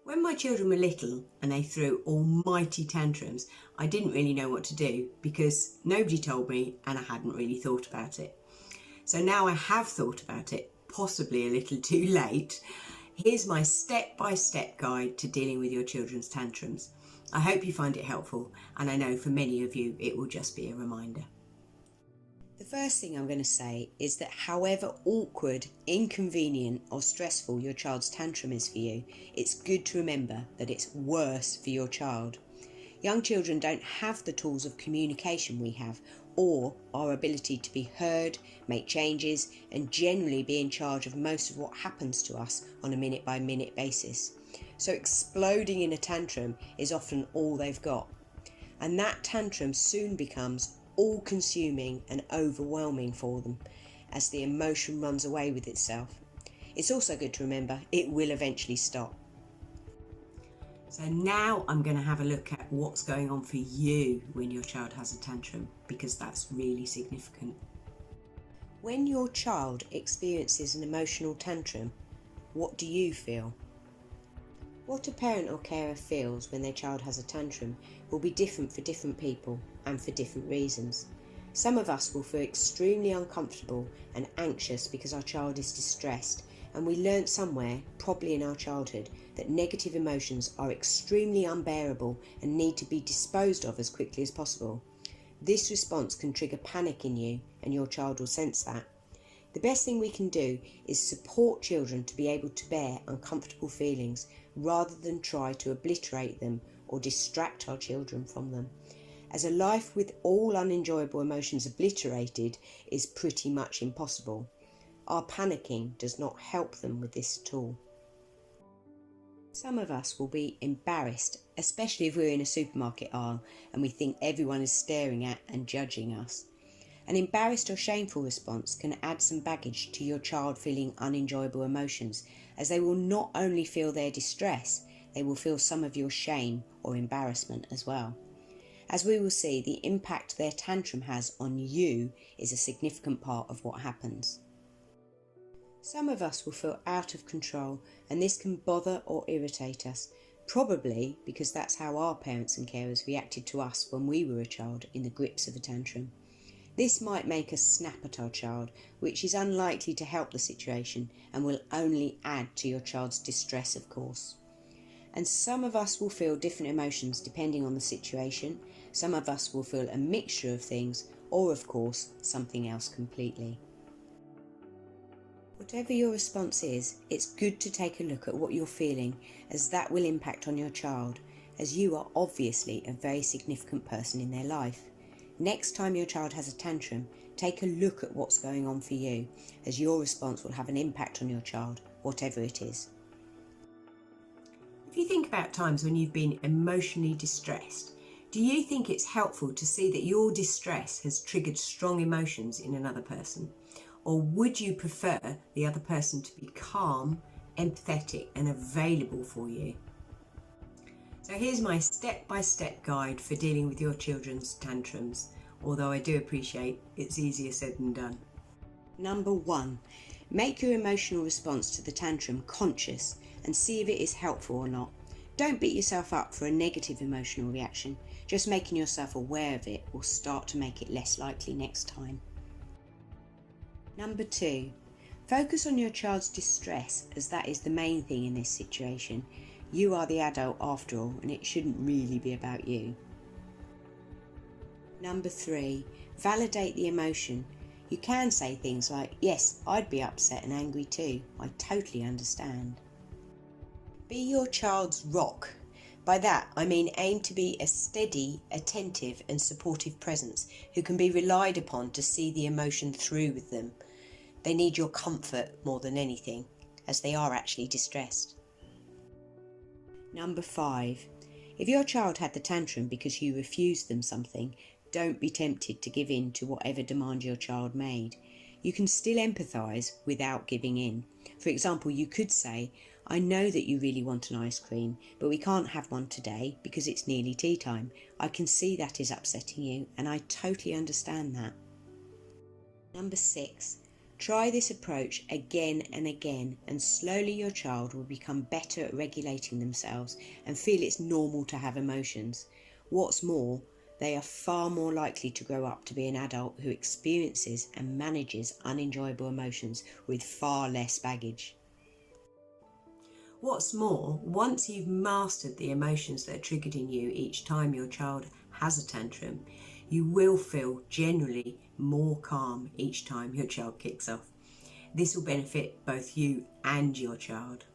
When my children were little and they threw almighty tantrums, I didn't really know what to do because nobody told me and I hadn't really thought about it. So now I have thought about it, possibly a little too late. Here's my step-by-step guide to dealing with your children's tantrums. I hope you find it helpful, and I know for many of you it will just be a reminder. The first thing I'm going to say is that however awkward, inconvenient or stressful your child's tantrum is for you, it's good to remember that it's worse for your child. Young children don't have the tools of communication we have, or our ability to be heard, make changes and generally be in charge of most of what happens to us on a minute by minute basis. So exploding in a tantrum is often all they've got. And that tantrum soon becomes all-consuming and overwhelming for them as the emotion runs away with itself. It's also good to remember it will eventually stop. So now I'm going to have a look at what's going on for you when your child has a tantrum, because that's really significant. When your child experiences an emotional tantrum, what do you feel? What a parent or carer feels when their child has a tantrum will be different for different people and for different reasons. Some of us will feel extremely uncomfortable and anxious because our child is distressed, and we learnt somewhere, probably in our childhood, that negative emotions are extremely unbearable and need to be disposed of as quickly as possible. This response can trigger panic in you, and your child will sense that. The best thing we can do is support children to be able to bear uncomfortable feelings rather than try to obliterate them or distract our children from them, as a life with all unenjoyable emotions obliterated is pretty much impossible. Our panicking does not help them with this at all. Some of us will be embarrassed, especially if we're in a supermarket aisle and we think everyone is staring at and judging us. An embarrassed or shameful response can add some baggage to your child feeling unenjoyable emotions, as they will not only feel their distress, they will feel some of your shame or embarrassment as well. As we will see, the impact their tantrum has on you is a significant part of what happens. Some of us will feel out of control, and this can bother or irritate us, probably because that's how our parents and carers reacted to us when we were a child in the grips of a tantrum. This might make us snap at our child, which is unlikely to help the situation and will only add to your child's distress, of course. And some of us will feel different emotions depending on the situation. Some of us will feel a mixture of things, or of course, something else completely. Whatever your response is, it's good to take a look at what you're feeling, as that will impact on your child, as you are obviously a very significant person in their life. Next time your child has a tantrum, take a look at what's going on for you, as your response will have an impact on your child, whatever it is. If you think about times when you've been emotionally distressed, do you think it's helpful to see that your distress has triggered strong emotions in another person? Or would you prefer the other person to be calm, empathetic and available for you? So here's my step-by-step guide for dealing with your children's tantrums, although I do appreciate it's easier said than done. Number 1, make your emotional response to the tantrum conscious and see if it is helpful or not. Don't beat yourself up for a negative emotional reaction. Just making yourself aware of it will start to make it less likely next time. Number 2, focus on your child's distress, as that is the main thing in this situation. You are the adult after all, and it shouldn't really be about you. Number 3, validate the emotion. You can say things like, yes, I'd be upset and angry too. I totally understand. Be your child's rock. By that, I mean aim to be a steady, attentive and supportive presence who can be relied upon to see the emotion through with them. They need your comfort more than anything, as they are actually distressed. Number 5, if your child had the tantrum because you refused them something, don't be tempted to give in to whatever demand your child made. You can still empathise without giving in. For example, you could say, I know that you really want an ice cream, but we can't have one today because it's nearly tea time. I can see that is upsetting you, and I totally understand that. Number 6, Try this approach again and again, and slowly your child will become better at regulating themselves and feel it's normal to have emotions. What's more, they are far more likely to grow up to be an adult who experiences and manages unenjoyable emotions with far less baggage. What's more, once you've mastered the emotions that are triggered in you each time your child has a tantrum, you will feel generally more calm each time your child kicks off. This will benefit both you and your child.